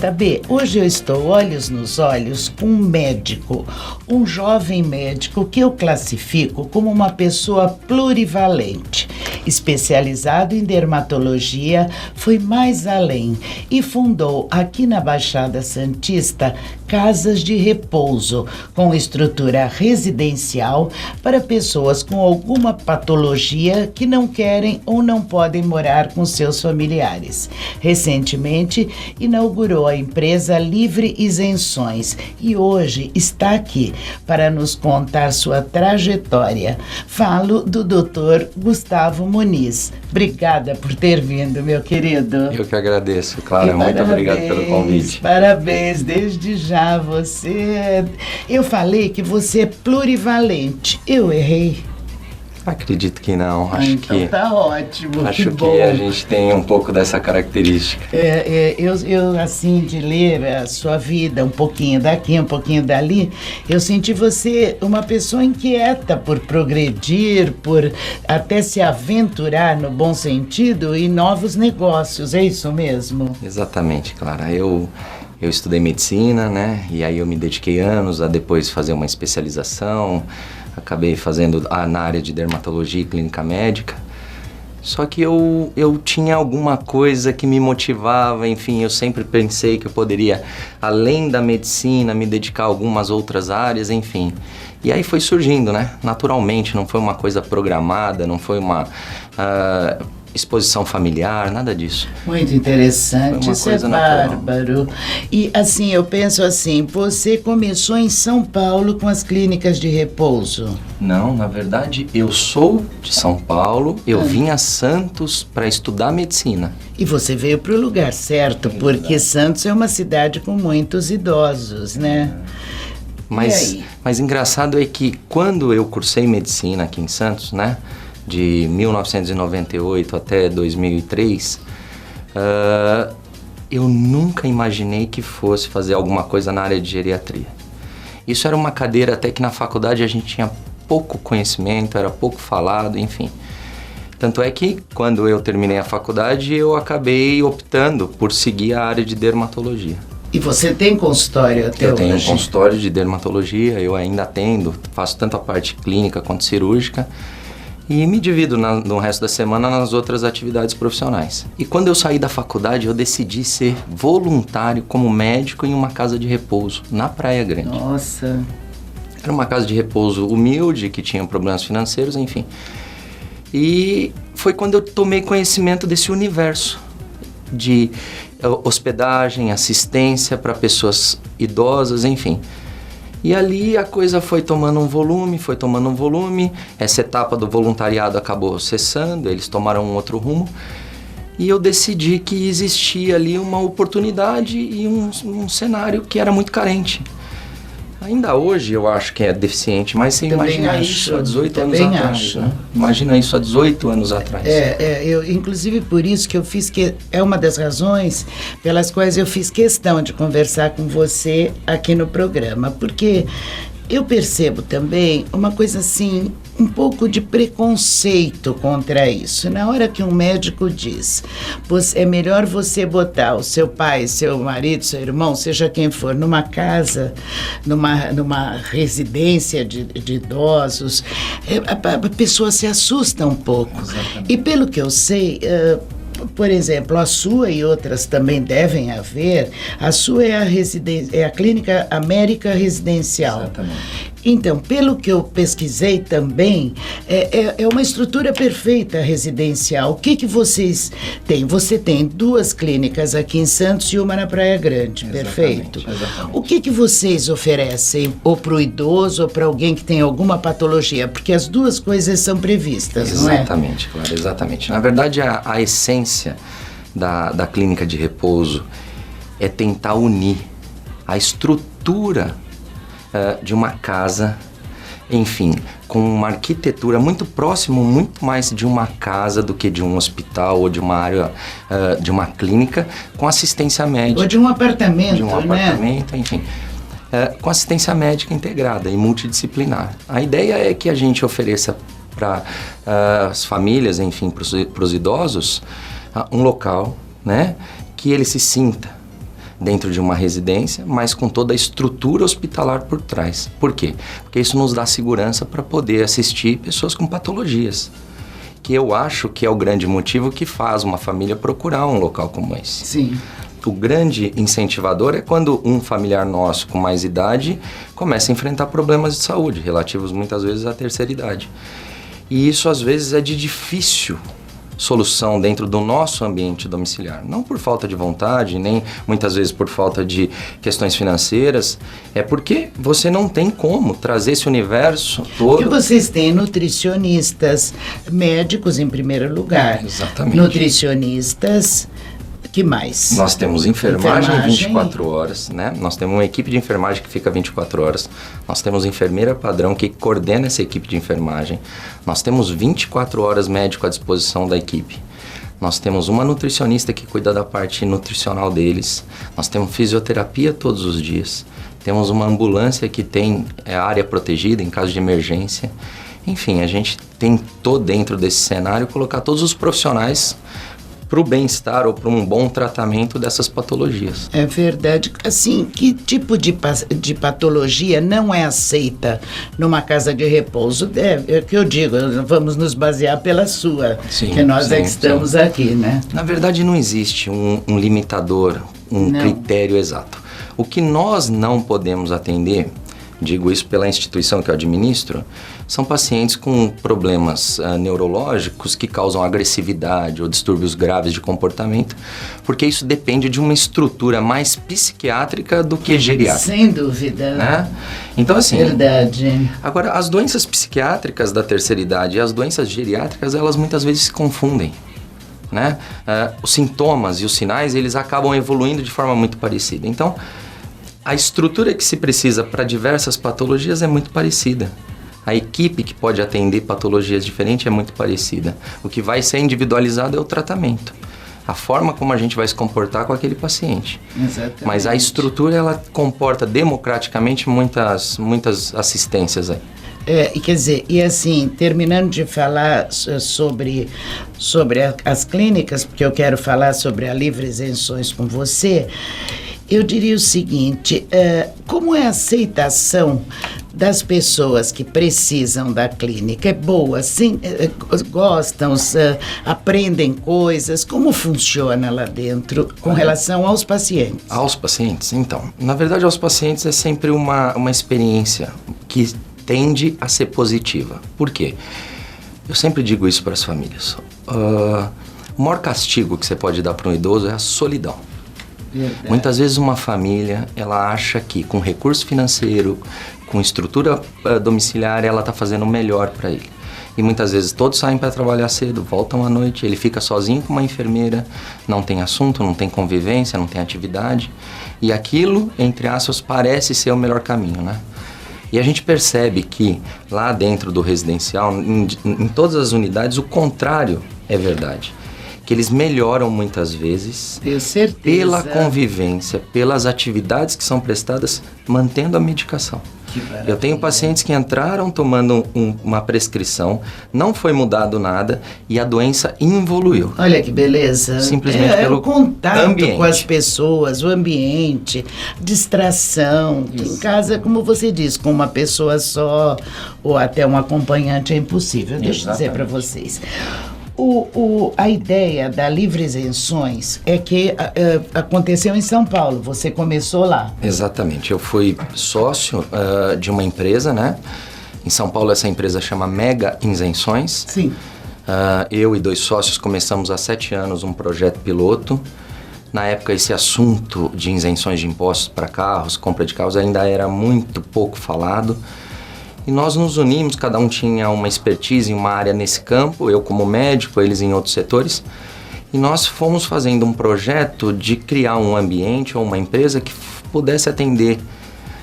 JB, hoje eu estou olhos nos olhos com um médico, um jovem médico que eu classifico como uma pessoa plurivalente. Especializado em dermatologia, foi mais além e fundou aqui na Baixada Santista casas de repouso com estrutura residencial para pessoas com alguma patologia que não querem ou não podem morar com seus familiares. Recentemente, inaugurou a empresa Livre Isenções e hoje está aqui para nos contar sua trajetória. Falo do Dr. Gustavo Muniz. Obrigada por ter vindo, meu querido. Eu que agradeço, Clara. Muito obrigado pelo convite. Parabéns, desde já você... Eu falei que você é plurivalente. Eu errei? Acredito que não. Acho então que tá ótimo. Acho que a gente tem um pouco dessa característica. Eu, assim, de ler a sua vida, um pouquinho daqui, um pouquinho dali, eu senti você uma pessoa inquieta por progredir, por até se aventurar, no bom sentido, em novos negócios. É isso mesmo? Exatamente, Clara. Eu estudei medicina, né? E aí eu me dediquei anos a depois fazer uma especialização. Acabei fazendo na área de dermatologia e clínica médica. Só que eu tinha alguma coisa que me motivava, enfim, eu sempre pensei que eu poderia, além da medicina, me dedicar a algumas outras áreas, enfim. E aí foi surgindo, né? Naturalmente, não foi uma coisa programada, não foi uma exposição familiar, nada disso. Muito interessante, isso é bárbaro. E assim, eu penso assim, você começou em São Paulo com as clínicas de repouso? Não, na verdade, eu sou de São Paulo, eu vim a Santos para estudar medicina. E você veio para o lugar certo, porque Santos é uma cidade com muitos idosos, né? Mas engraçado é que quando eu cursei medicina aqui em Santos, né? De 1998 até 2003, eu nunca imaginei que fosse fazer alguma coisa na área de geriatria. Isso era uma cadeira até que na faculdade a gente tinha pouco conhecimento, era pouco falado, enfim. Tanto é que quando eu terminei a faculdade eu acabei optando por seguir a área de dermatologia. E você tem consultório até hoje? Eu tenho um consultório de dermatologia, eu ainda atendo, faço tanto a parte clínica quanto cirúrgica. E me divido no resto da semana nas outras atividades profissionais. E quando eu saí da faculdade, eu decidi ser voluntário como médico em uma casa de repouso, na Praia Grande. Nossa! Era uma casa de repouso humilde, que tinha problemas financeiros, enfim. E foi quando eu tomei conhecimento desse universo de hospedagem, assistência para pessoas idosas, enfim. E ali a coisa foi tomando um volume, essa etapa do voluntariado acabou cessando, eles tomaram um outro rumo, e eu decidi que existia ali uma oportunidade e um cenário que era muito carente. Ainda hoje eu acho que é deficiente, mas você imagina isso há 18 anos atrás, né? Imagina isso há 18 anos atrás. Eu, inclusive por isso que eu fiz, que é uma das razões pelas quais eu fiz questão de conversar com você aqui no programa, porque eu percebo também uma coisa assim, um pouco de preconceito contra isso. Na hora que um médico diz, é melhor você botar o seu pai, seu marido, seu irmão, seja quem for, numa casa, numa residência de idosos, a pessoa se assusta um pouco. Exatamente. E pelo que eu sei, por exemplo, a sua e outras também devem haver, a sua é a Clínica América Residencial. Exatamente. Então, pelo que eu pesquisei também, é uma estrutura perfeita residencial. O que vocês têm? Você tem 2 clínicas aqui em Santos e uma na Praia Grande, perfeito? Exatamente. O que vocês oferecem, ou para o idoso, ou para alguém que tem alguma patologia? Porque as duas coisas são previstas, exatamente, não é? Claro, exatamente. Na verdade, a essência da clínica de repouso é tentar unir a estrutura de uma casa, enfim, com uma arquitetura muito próximo, muito mais de uma casa do que de um hospital ou de uma área, de uma clínica, com assistência médica. Ou de um apartamento, de um apartamento, enfim. Com assistência médica integrada e multidisciplinar. A ideia é que a gente ofereça para as famílias, enfim, para os idosos, um local, né, que ele se sinta dentro de uma residência, mas com toda a estrutura hospitalar por trás. Por quê? Porque isso nos dá segurança para poder assistir pessoas com patologias, que eu acho que é o grande motivo que faz uma família procurar um local como esse. Sim. O grande incentivador é quando um familiar nosso com mais idade começa a enfrentar problemas de saúde, relativos muitas vezes à terceira idade. E isso às vezes é de difícil solução dentro do nosso ambiente domiciliar. Não por falta de vontade, nem muitas vezes por falta de questões financeiras, é porque você não tem como trazer esse universo todo. Porque vocês têm nutricionistas, médicos em primeiro lugar. Exatamente. Nutricionistas, que mais? Nós temos enfermagem 24 horas, né? Nós temos uma equipe de enfermagem que fica 24 horas. Nós temos enfermeira padrão que coordena essa equipe de enfermagem. Nós temos 24 horas médico à disposição da equipe. Nós temos uma nutricionista que cuida da parte nutricional deles. Nós temos fisioterapia todos os dias. Temos uma ambulância que tem área protegida em caso de emergência. Enfim, a gente tentou dentro desse cenário colocar todos os profissionais para o bem-estar ou para um bom tratamento dessas patologias. É verdade. Assim, que tipo de patologia não é aceita numa casa de repouso? É o que eu digo, vamos nos basear pela sua, sim, que nós sim, é que estamos aqui, né? Na verdade, não existe um limitador, critério exato. O que nós não podemos atender, digo isso pela instituição que eu administro, são pacientes com problemas neurológicos que causam agressividade ou distúrbios graves de comportamento, porque isso depende de uma estrutura mais psiquiátrica do que geriátrica. Sem dúvida. Né? Então, assim... Verdade. Agora, as doenças psiquiátricas da terceira idade e as doenças geriátricas, elas muitas vezes se confundem. Né? Os sintomas e os sinais, eles acabam evoluindo de forma muito parecida. Então, a estrutura que se precisa para diversas patologias é muito parecida. A equipe que pode atender patologias diferentes é muito parecida. O que vai ser individualizado é o tratamento. A forma como a gente vai se comportar com aquele paciente. Exatamente. Mas a estrutura, ela comporta democraticamente muitas assistências aí. E quer dizer, e assim, terminando de falar sobre as clínicas, porque eu quero falar sobre a Livre Isenções com você, eu diria o seguinte, como é a aceitação das pessoas que precisam da clínica? É boa, sim? Gostam, aprendem coisas? Como funciona lá dentro com relação aos pacientes? Aos pacientes? Então, na verdade, aos pacientes é sempre uma experiência que tende a ser positiva. Por quê? Eu sempre digo isso para as famílias. O maior castigo que você pode dar para um idoso é a solidão. Verdade. Muitas vezes uma família, ela acha que com recurso financeiro, com estrutura domiciliar, ela está fazendo o melhor para ele. E muitas vezes todos saem para trabalhar cedo, voltam à noite, ele fica sozinho com uma enfermeira, não tem assunto, não tem convivência, não tem atividade. E aquilo, entre aspas, parece ser o melhor caminho, né? E a gente percebe que lá dentro do residencial, em todas as unidades, o contrário é verdade. Que eles melhoram muitas vezes pela convivência, pelas atividades que são prestadas, mantendo a medicação. Eu tenho pacientes que entraram tomando uma prescrição, não foi mudado nada e a doença evoluiu. Olha que beleza. Simplesmente pelo o contato ambiente. Com as pessoas, o ambiente, distração. Em casa, como você diz, com uma pessoa só ou até um acompanhante é impossível. Deixa eu dizer para vocês. A ideia da Livre Isenções é que aconteceu em São Paulo, você começou lá. Exatamente, eu fui sócio de uma empresa, né? Em São Paulo essa empresa chama Mega Isenções. Sim. Eu e 2 sócios começamos há 7 anos um projeto piloto. Na época esse assunto de isenções de impostos para carros, compra de carros ainda era muito pouco falado. E nós nos unimos, cada um tinha uma expertise em uma área nesse campo, eu como médico, eles em outros setores. E nós fomos fazendo um projeto de criar um ambiente ou uma empresa que pudesse atender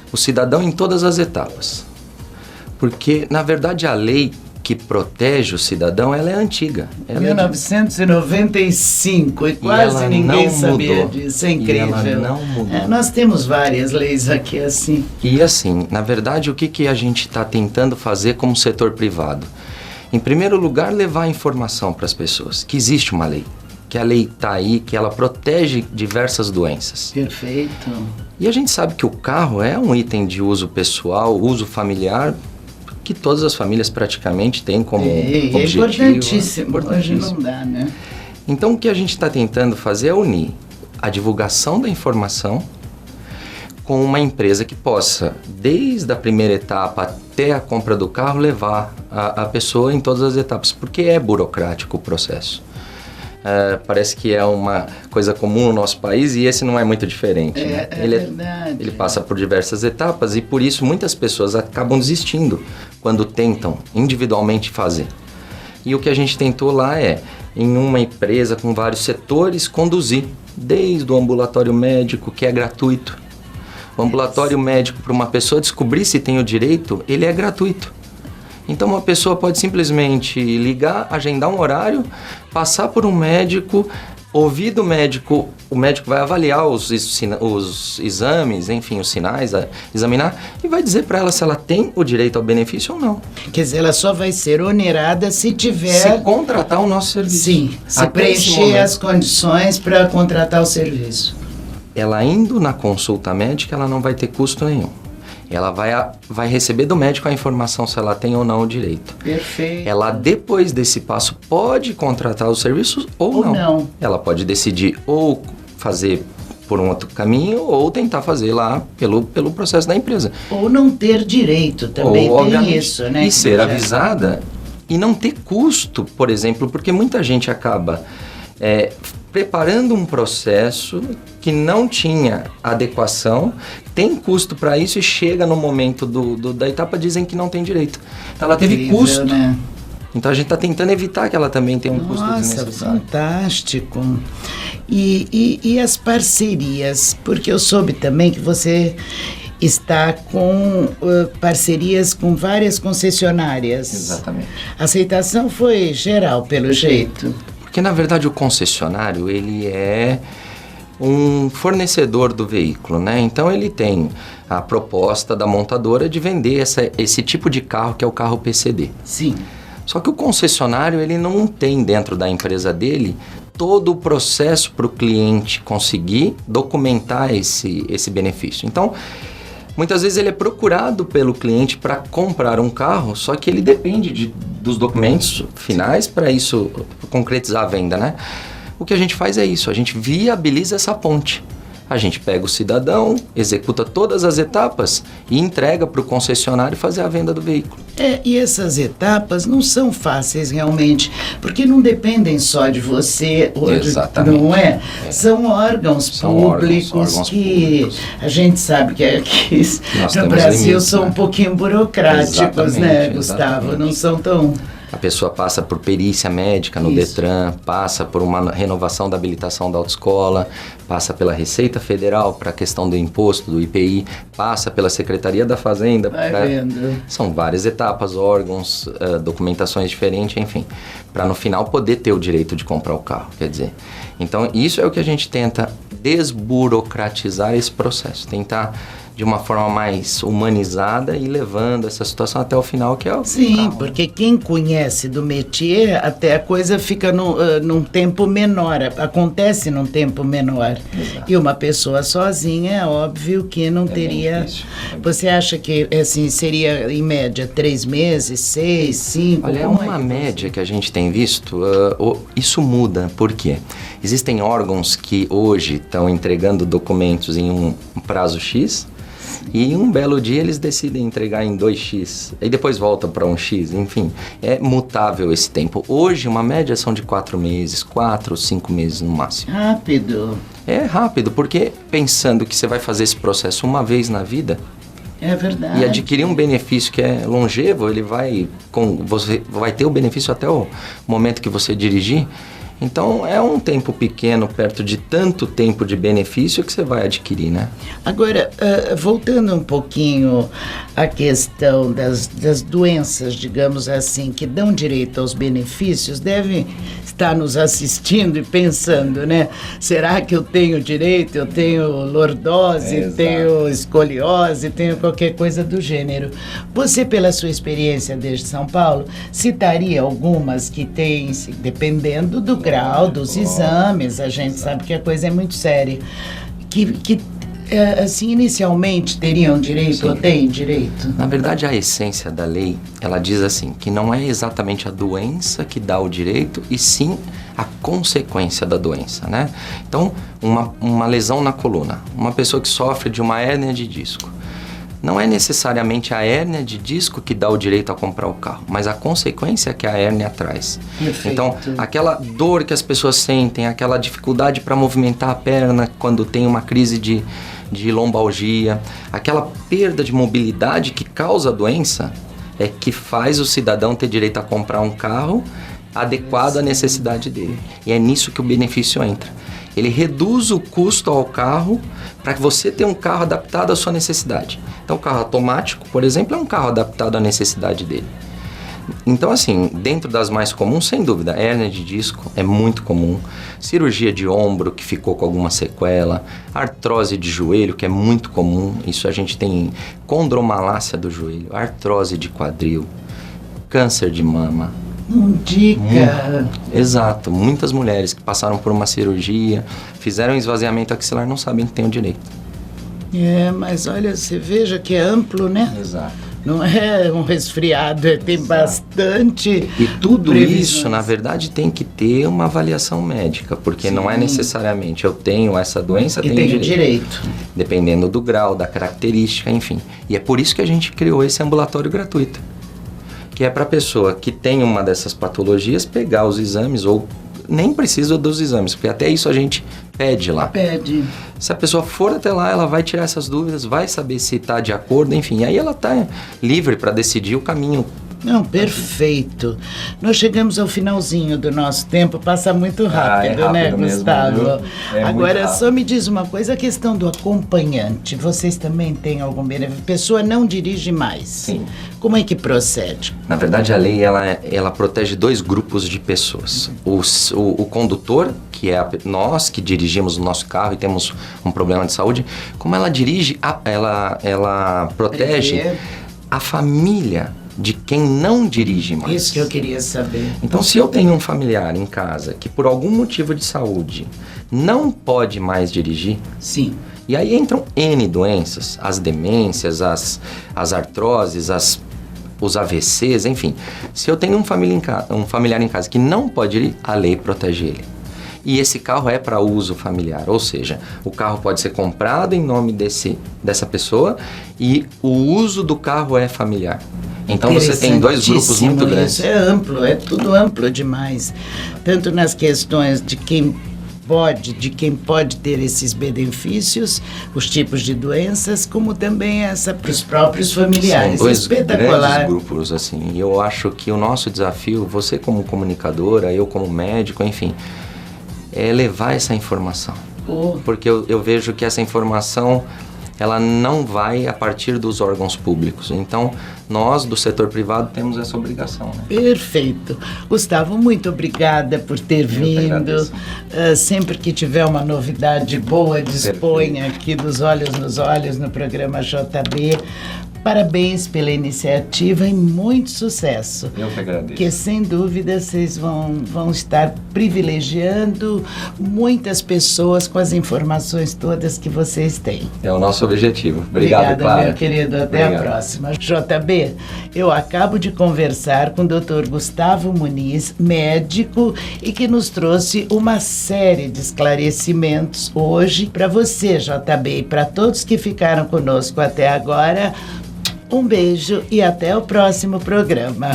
o cidadão em todas as etapas. Porque, na verdade, a lei que protege o cidadão, ela é antiga. Ela 1995 e quase ninguém sabia disso, é incrível. E ela não mudou. Nós temos várias leis aqui assim. E assim, na verdade, o que a gente está tentando fazer como setor privado? Em primeiro lugar, levar a informação para as pessoas, que existe uma lei. que a lei está aí, que ela protege diversas doenças. Perfeito. E a gente sabe que o carro é um item de uso pessoal, uso familiar, que todas as famílias praticamente têm como objetivo. É importantíssimo, hoje não dá, né? Então, o que a gente está tentando fazer é unir a divulgação da informação com uma empresa que possa, desde a primeira etapa até a compra do carro, levar a pessoa em todas as etapas, porque é burocrático o processo. Parece que é uma coisa comum no nosso país e esse não é muito diferente. Né? Verdade. Ele passa por diversas etapas e por isso muitas pessoas acabam desistindo quando tentam individualmente fazer. E o que a gente tentou lá é, em uma empresa com vários setores, conduzir desde o ambulatório médico, que é gratuito. O ambulatório médico, para uma pessoa descobrir se tem o direito, ele é gratuito. Então, uma pessoa pode simplesmente ligar, agendar um horário, passar por um médico, ouvir do médico, o médico vai avaliar os exames, enfim, os sinais, examinar, e vai dizer para ela se ela tem o direito ao benefício ou não. Quer dizer, ela só vai ser onerada se tiver... Se contratar o nosso serviço. Sim, se preencher as condições para contratar o serviço. Ela indo na consulta médica, ela não vai ter custo nenhum. Ela vai receber do médico a informação se ela tem ou não o direito. Perfeito. Ela, depois desse passo, pode contratar os serviços ou não. Ela pode decidir ou fazer por um outro caminho ou tentar fazer lá pelo processo da empresa. Ou não ter direito, também tem isso, né? E ser avisada e não ter custo, por exemplo, porque muita gente acaba preparando um processo que não tinha adequação, tem custo para isso e chega no momento da etapa dizem que não tem direito. Então ela teve custo. Né? Então a gente está tentando evitar que ela também tenha um custo desnecessário. Nossa, fantástico. E as parcerias? Porque eu soube também que você está com parcerias com várias concessionárias. Exatamente. A aceitação foi geral, pelo jeito. Porque, na verdade, o concessionário, ele é um fornecedor do veículo, né? Então, ele tem a proposta da montadora de vender esse tipo de carro, que é o carro PCD. Sim. Só que o concessionário, ele não tem dentro da empresa dele todo o processo para o cliente conseguir documentar esse benefício. Então, muitas vezes ele é procurado pelo cliente para comprar um carro, só que ele depende dos documentos finais para isso concretizar a venda, né? O que a gente faz é isso, a gente viabiliza essa ponte. A gente pega o cidadão, executa todas as etapas e entrega para o concessionário fazer a venda do veículo. E essas etapas não são fáceis realmente, porque não dependem só de você, exatamente. Não é? São órgãos públicos que a gente sabe que aqui no Brasil limites, são um pouquinho burocráticos, né, Gustavo? Não são tão... A pessoa passa por perícia médica no Detran, passa por uma renovação da habilitação da autoescola, passa pela Receita Federal para a questão do imposto, do IPI, passa pela Secretaria da Fazenda. São várias etapas, órgãos, documentações diferentes, enfim, para no final poder ter o direito de comprar o carro, quer dizer. Então, isso é o que a gente tenta desburocratizar esse processo, tentar de uma forma mais humanizada e levando essa situação até o final, que é o carro. Porque quem conhece do métier, até a coisa fica num tempo menor, acontece num tempo menor. Exato. E uma pessoa sozinha, é óbvio que não teria... Você acha que assim, seria, em média, 3 meses, 6, 5? Olha, uma média que a gente tem visto, isso muda. Por quê? Existem órgãos que hoje estão entregando documentos em um prazo X, e um belo dia eles decidem entregar em 2x, e depois volta para 1x, enfim, é mutável esse tempo. Hoje, uma média são de 4 meses, 4 ou 5 meses no máximo. Rápido. É rápido, porque pensando que você vai fazer esse processo uma vez na vida, é verdade. E adquirir um benefício que é longevo, você vai ter o benefício até o momento que você dirigir. Então, é um tempo pequeno perto de tanto tempo de benefício que você vai adquirir, né? Agora, voltando um pouquinho à questão das doenças, digamos assim, que dão direito aos benefícios, está nos assistindo e pensando, né? Será que eu tenho direito? Eu tenho lordose, tenho escoliose, tenho qualquer coisa do gênero. Você, pela sua experiência desde São Paulo, citaria algumas que têm, dependendo do grau dos exames, a gente sabe que a coisa é muito séria, que assim, inicialmente teriam direito ou têm direito? Na verdade, a essência da lei, ela diz assim, que não é exatamente a doença que dá o direito, e sim a consequência da doença, né? Então, uma lesão na coluna, uma pessoa que sofre de uma hérnia de disco, não é necessariamente a hérnia de disco que dá o direito a comprar o carro, mas a consequência que a hérnia traz. Perfeito. Então, aquela dor que as pessoas sentem, aquela dificuldade para movimentar a perna quando tem uma crise de lombalgia, aquela perda de mobilidade que causa a doença, é que faz o cidadão ter direito a comprar um carro adequado à necessidade dele. E é nisso que o benefício entra. Ele reduz o custo ao carro para que você tenha um carro adaptado à sua necessidade. Então, o carro automático, por exemplo, é um carro adaptado à necessidade dele. Então, assim, dentro das mais comuns, sem dúvida, hérnia de disco é muito comum, cirurgia de ombro que ficou com alguma sequela, artrose de joelho, que é muito comum, isso a gente tem condromalácia do joelho, artrose de quadril, câncer de mama. Dica! Exato, muitas mulheres que passaram por uma cirurgia, fizeram esvaziamento axilar, não sabem que têm o direito. Mas olha, você veja que é amplo, né? Exato. Não é um resfriado, tem bastante. E tudo previsões. isso, na verdade, tem que ter uma avaliação médica, porque não é necessariamente eu tenho essa doença, tenho direito. Dependendo do grau, da característica, enfim. E é por isso que a gente criou esse ambulatório gratuito, que é para a pessoa que tem uma dessas patologias pegar os exames, ou nem precisa dos exames, porque até isso a gente pede lá. Pede. Se a pessoa for até lá, ela vai tirar essas dúvidas, vai saber se está de acordo, enfim. Aí ela está livre para decidir o caminho. Não, perfeito. Nós chegamos ao finalzinho do nosso tempo, passa muito rápido, né, Gustavo? Mesmo, agora, só me diz uma coisa, a questão do acompanhante, vocês também têm algum benefício? A pessoa não dirige mais. Sim. Como é que procede? Na verdade, a lei, ela protege dois grupos de pessoas. O condutor, que é nós que dirigimos o nosso carro e temos um problema de saúde, como ela dirige, ela protege a família de quem não dirige mais. Isso que eu queria saber. Então, se eu tenho um familiar em casa que por algum motivo de saúde não pode mais dirigir, sim. E aí entram N doenças, as demências, as artroses, os AVCs, enfim. Se eu tenho um familiar em casa que não pode ir, a lei protege ele. E esse carro é para uso familiar, ou seja, o carro pode ser comprado em nome dessa pessoa e o uso do carro é familiar. Então você tem dois grupos muito grandes. Isso é amplo, é tudo amplo demais. Tanto nas questões de quem pode ter esses benefícios, os tipos de doenças, como também para os próprios familiares. São dois espetacular. Grandes grupos, assim. Eu acho que o nosso desafio, você como comunicadora, eu como médico, enfim, é levar essa informação. Porque eu vejo que essa informação, ela não vai a partir dos órgãos públicos. Então, nós do setor privado temos essa obrigação. Né? Perfeito. Gustavo, muito obrigada por ter vindo. Sempre que tiver uma novidade boa, disponha aqui dos Olhos nos Olhos no programa JB. Parabéns pela iniciativa e muito sucesso. Eu que agradeço. Porque, sem dúvida, vocês vão estar privilegiando muitas pessoas com as informações todas que vocês têm. É o nosso objetivo. Obrigado, Clara. Meu querido. Até a próxima. JB, eu acabo de conversar com o Dr. Gustavo Muniz, médico, e que nos trouxe uma série de esclarecimentos hoje para você, JB, e para todos que ficaram conosco até agora. Um beijo e até o próximo programa.